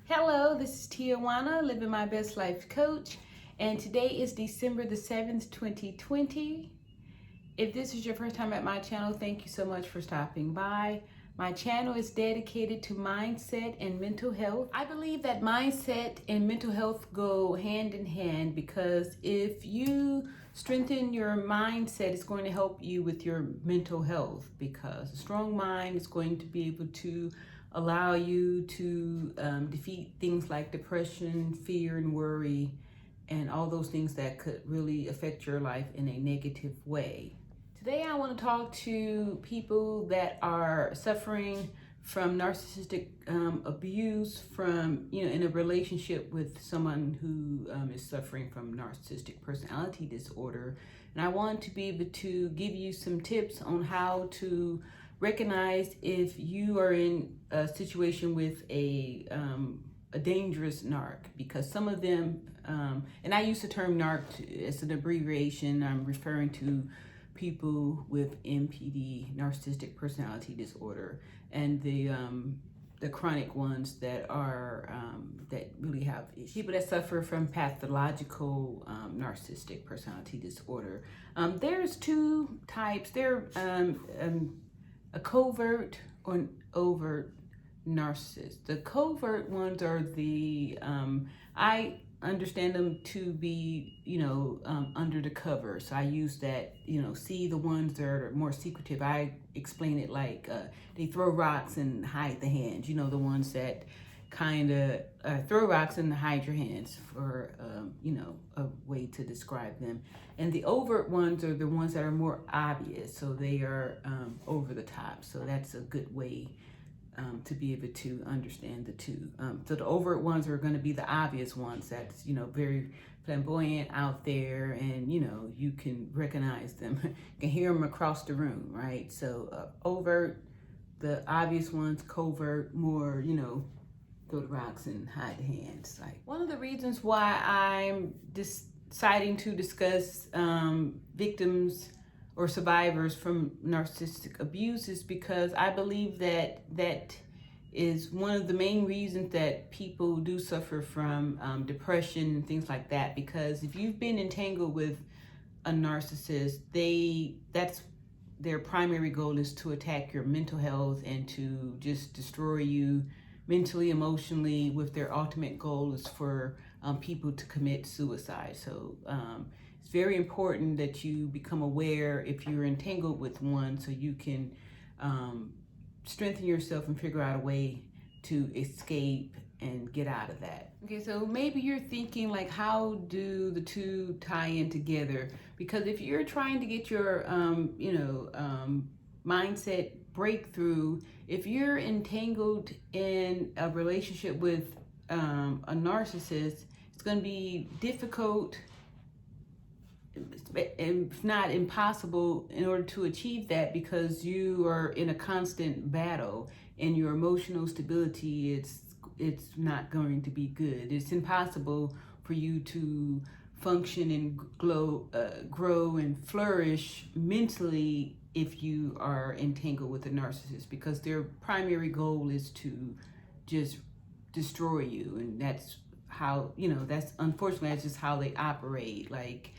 Hello, this is Tijuana, Living My Best Life Coach, and today is December the 7th, 2020. If this is your first time at my channel, thank you so much for stopping by. My channel is dedicated to mindset and mental health. I believe that mindset and mental health go hand in hand because if you strengthen your mindset, it's going to help you with your mental health, because a strong mind is going to be able to allow you to defeat things like depression, fear, and worry, and all those things that could really affect your life in a negative way. Today I want to talk to people that are suffering from narcissistic abuse, from in a relationship with someone who is suffering from narcissistic personality disorder. And I want to be able to give you some tips on how to recognize if you are in a situation with a dangerous narc, because some of them, and I use the term narc as an abbreviation. I'm referring to people with NPD, narcissistic personality disorder, and the chronic ones that are that really have issues. People that suffer from pathological narcissistic personality disorder. There's two types. A covert or an overt narcissist. The covert ones are the I understand them to be under the cover, so I use that. See the ones that are more secretive, I explain it like they throw rocks and hide the hands. The ones that kind of throw rocks and hide your hands, for a way to describe them. And the overt ones are the ones that are more obvious, so they are over the top. So that's a good way to be able to understand the two. So the overt ones are going to be the obvious ones that's very flamboyant out there, and you can recognize them. You can hear them across the room, right? So overt, the obvious ones; covert, more throw the rocks and hide the hands. Like, one of the reasons why I'm deciding to discuss victims or survivors from narcissistic abuse is because I believe that is one of the main reasons that people do suffer from depression and things like that. Because if you've been entangled with a narcissist, that's their primary goal is to attack your mental health and to just destroy you mentally, emotionally, with their ultimate goal is for people to commit suicide. So it's very important that you become aware if you're entangled with one, so you can strengthen yourself and figure out a way to escape and get out of that. Okay, so maybe you're thinking, like, how do the two tie in together? Because if you're trying to get your mindset breakthrough, if you're entangled in a relationship with a narcissist, it's going to be difficult, if not impossible, in order to achieve that, because you are in a constant battle, and your emotional stability, it's not going to be good. It's impossible for you to function and grow and flourish mentally if you are entangled with a narcissist, because their primary goal is to just destroy you. And that's how, that's unfortunately, that's just how they operate. Like,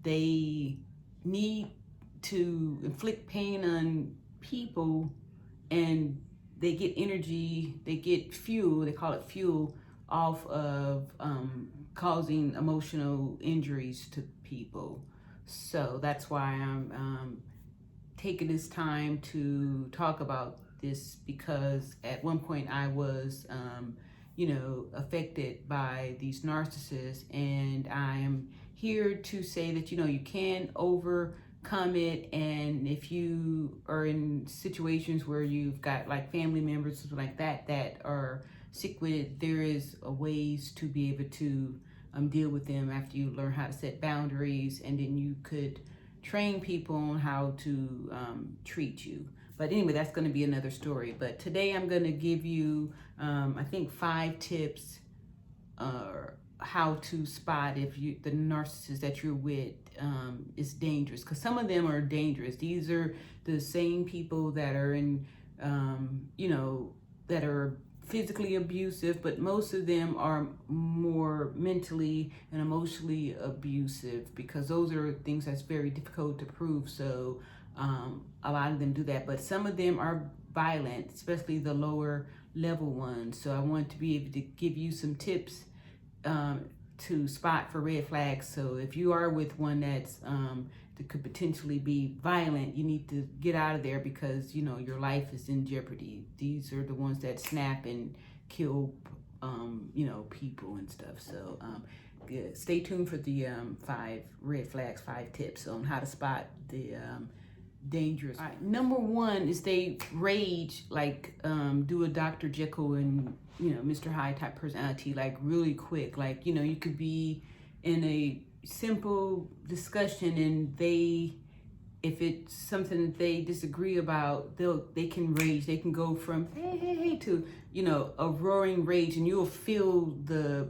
they need to inflict pain on people, and they get energy, they get fuel, they call it fuel, off of causing emotional injuries to people. So that's why I'm taking this time to talk about this, because at one point I was affected by these narcissists, and I am here to say that you can overcome it. And if you are in situations where you've got like family members like that are sick with it, there is ways to be able to deal with them after you learn how to set boundaries, and then you could train people on how to treat you. But anyway, that's going to be another story. But today I'm going to give you, I think, 5 tips how to spot if the narcissist that you're with is dangerous. Because some of them are dangerous. These are the same people that are in, that are physically abusive, but most of them are more mentally and emotionally abusive, because those are things that's very difficult to prove. So a lot of them do that, but some of them are violent, especially the lower level ones. So I want to be able to give you some tips to spot for red flags. So if you are with one that could potentially be violent, you need to get out of there, because your life is in jeopardy. These are the ones that snap and kill people and stuff. So good. Stay tuned for the 5 red flags, 5 tips on how to spot the dangerous. All right. Number 1 is they rage, like do a Dr. Jekyll and Mr. Hyde type personality, like really quick. Like you could be in a simple discussion, and if it's something that they disagree about, they can rage. They can go from hey to a roaring rage, and you'll feel the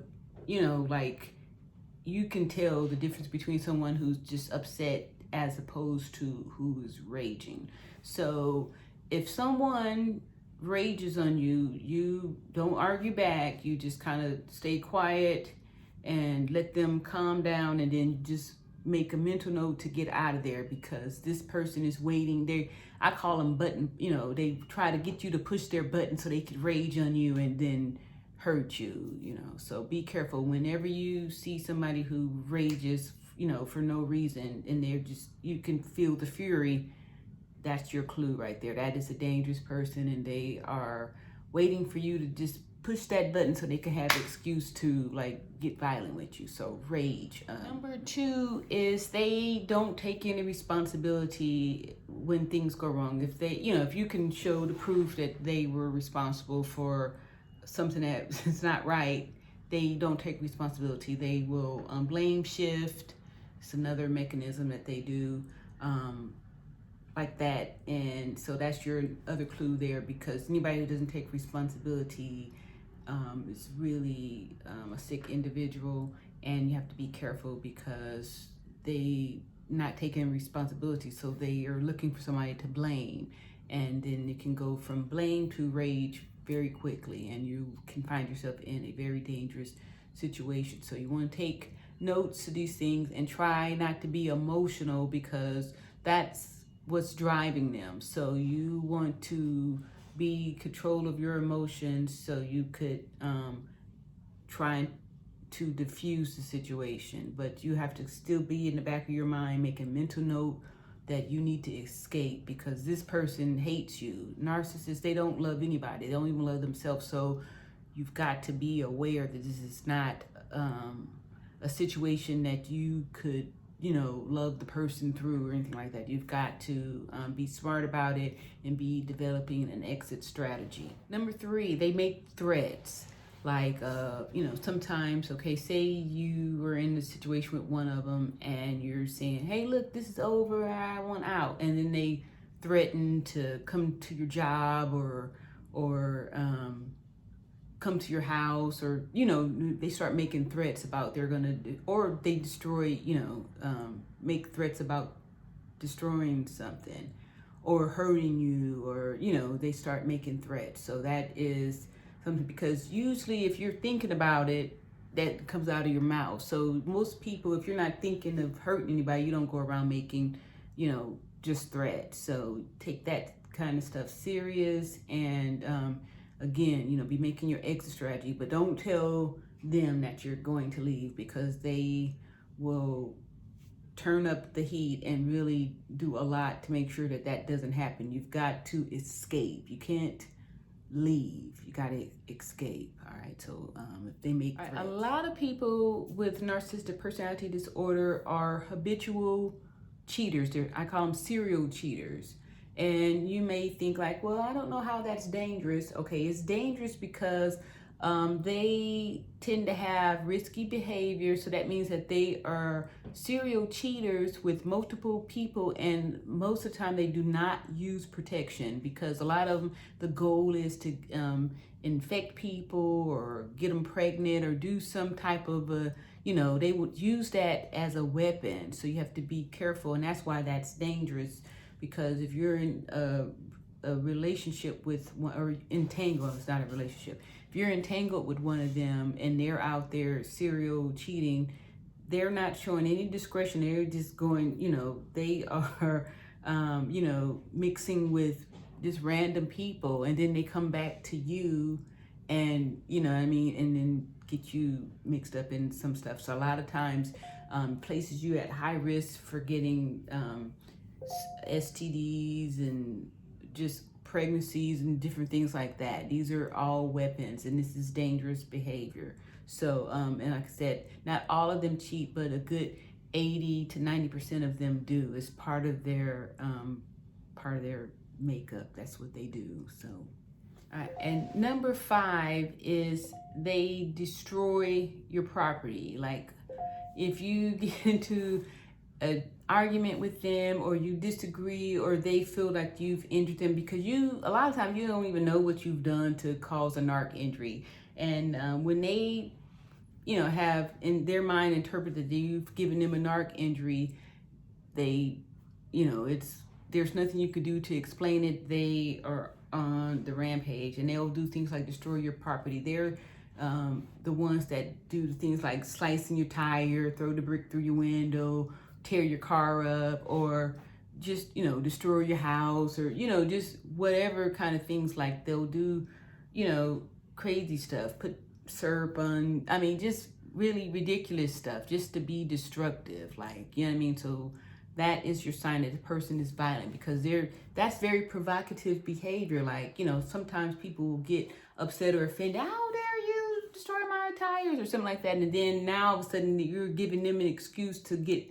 like you can tell the difference between someone who's just upset as opposed to who is raging. So if someone rages on you, you don't argue back. You just kind of stay quiet and let them calm down, and then just make a mental note to get out of there, because this person is waiting. I call them button, they try to get you to push their button so they could rage on you and then hurt you, So be careful whenever you see somebody who rages, for no reason, and you can feel the fury. That's your clue right there. That is a dangerous person, and they are waiting for you to just push that button so they can have an excuse to get violent with you. So rage. Number 2 is they don't take any responsibility when things go wrong. If if you can show the proof that they were responsible for something that is not right, they don't take responsibility. They will blame shift. It's another mechanism that they do like that. And so that's your other clue there, because anybody who doesn't take responsibility is really a sick individual, and you have to be careful, because they not taking responsibility, so they are looking for somebody to blame, and then it can go from blame to rage very quickly, and you can find yourself in a very dangerous situation. So you want to take notes to these things and try not to be emotional, because that's what's driving them. So you want to be control of your emotions, so you could try to diffuse the situation, but you have to still be in the back of your mind making a mental note that you need to escape, because this person hates you. Narcissists, they don't love anybody. They don't even love themselves. So you've got to be aware that this is not a situation that you could love the person through or anything like that. You've got to be smart about it and be developing an exit strategy. Number 3, they make threats. Like, sometimes, say you were in a situation with one of them and you're saying, hey, look, this is over, I want out. And then they threaten to come to your job or come to your house, or they start making threats about or they destroy, make threats about destroying something or hurting you, or they start making threats. So that is something, because usually if you're thinking about it, that comes out of your mouth. So most people, if you're not thinking of hurting anybody, you don't go around making just threats. So take that kind of stuff serious, and again, be making your exit strategy, but don't tell them that you're going to leave, because they will turn up the heat and really do a lot to make sure that doesn't happen. You've got to escape. You can't leave. You got to escape. All right. So if they make threats. A lot of people with narcissistic personality disorder are habitual cheaters. I call them serial cheaters. And you may think like, well, I don't know how that's dangerous. Okay, it's dangerous because they tend to have risky behavior. So that means that they are serial cheaters with multiple people. And most of the time they do not use protection, because a lot of them, the goal is to infect people or get them pregnant or do some type of they would use that as a weapon. So you have to be careful. And that's why that's dangerous. Because if you're in a relationship with one, or entangled, it's not a relationship. If you're entangled with one of them and they're out there serial cheating, they're not showing any discretion. They're just going, they are, mixing with just random people, and then they come back to you, and and then get you mixed up in some stuff. So a lot of times, places you at high risk for getting STDs and just pregnancies and different things like that. These are all weapons, and this is dangerous behavior. So, and like I said, not all of them cheat, but a good 80 to 90% of them do. It's part of their makeup. That's what they do. So, all right. And number 5 is they destroy your property. Like if you get into an argument with them, or you disagree, or they feel like you've injured them, because a lot of times you don't even know what you've done to cause a narc injury. And when they have in their mind interpreted that you've given them a narc injury, they there's nothing you could do to explain it. They are on the rampage, and they'll do things like destroy your property. They're the ones that do things like slicing your tire, throw the brick through your window, tear your car up, or just destroy your house, or just whatever kind of things. Like they'll do crazy stuff, put syrup on, just really ridiculous stuff just to be destructive, like so that is your sign that the person is violent, because that's very provocative behavior. Like sometimes people will get upset or offended. How dare you destroy my tires, or something like that, and then now all of a sudden you're giving them an excuse to get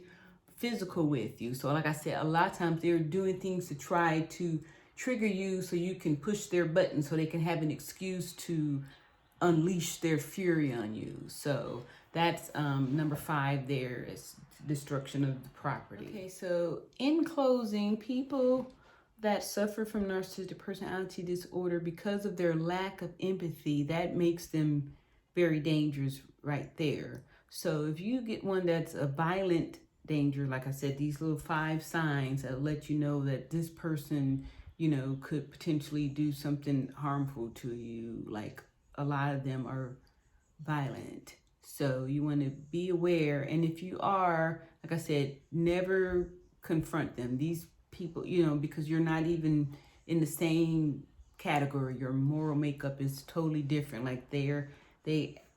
physical with you. So like I said, a lot of times they're doing things to try to trigger you so you can push their button, so they can have an excuse to unleash their fury on you. So that's number 5 there, is destruction of the property. Okay, so in closing, people that suffer from narcissistic personality disorder, because of their lack of empathy, that makes them very dangerous right there. So if you get one that's a violent danger, like I said, these little 5 signs that let you know that this person, could potentially do something harmful to you. Like a lot of them are violent. So you want to be aware. And if you are, like I said, never confront them. These people, because you're not even in the same category. Your moral makeup is totally different. Like they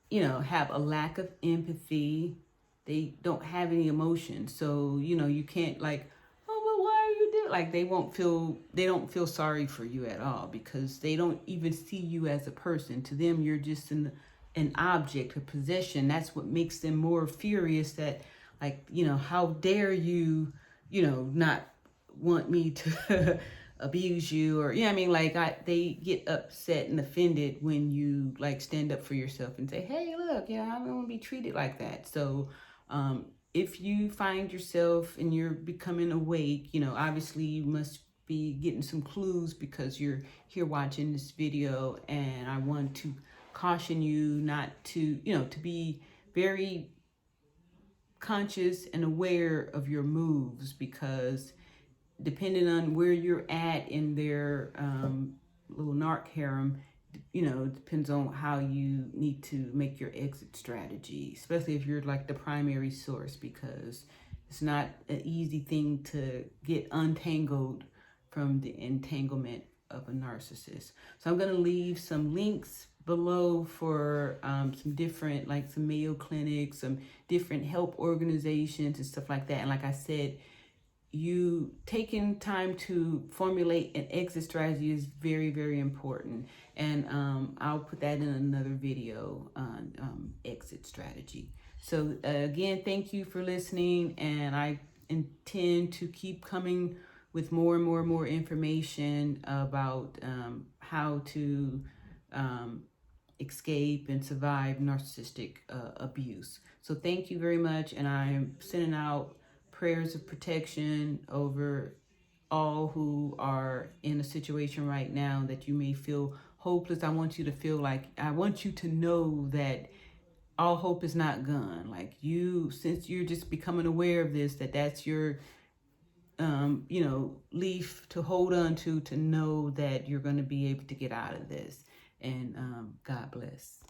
have a lack of empathy. They don't have any emotion. So, you can't like, oh, but why are you doing? Like they don't feel sorry for you at all, because they don't even see you as a person. To them, you're just an object, a possession. That's what makes them more furious, that like, how dare you, not want me to abuse you, or they get upset and offended when you like stand up for yourself and say, hey, look, I don't want to be treated like that. So if you find yourself and you're becoming awake, obviously you must be getting some clues, because you're here watching this video, and I want to caution you not to, to be very conscious and aware of your moves, because depending on where you're at in their little narc harem, it depends on how you need to make your exit strategy, especially if you're like the primary source, because it's not an easy thing to get untangled from the entanglement of a narcissist. So I'm going to leave some links below for some different, like some Mayo clinics, some different help organizations and stuff like that. And like I said, you taking time to formulate an exit strategy is very, very important. And I'll put that in another video on exit strategy. So again, thank you for listening. And I intend to keep coming with more and more and more information about how to escape and survive narcissistic abuse. So thank you very much. And I'm sending out prayers of protection over all who are in a situation right now that you may feel hopeless. I want you to know that all hope is not gone. Like since you're just becoming aware of this, that's your leaf to hold on to know that you're going to be able to get out of this. And God bless.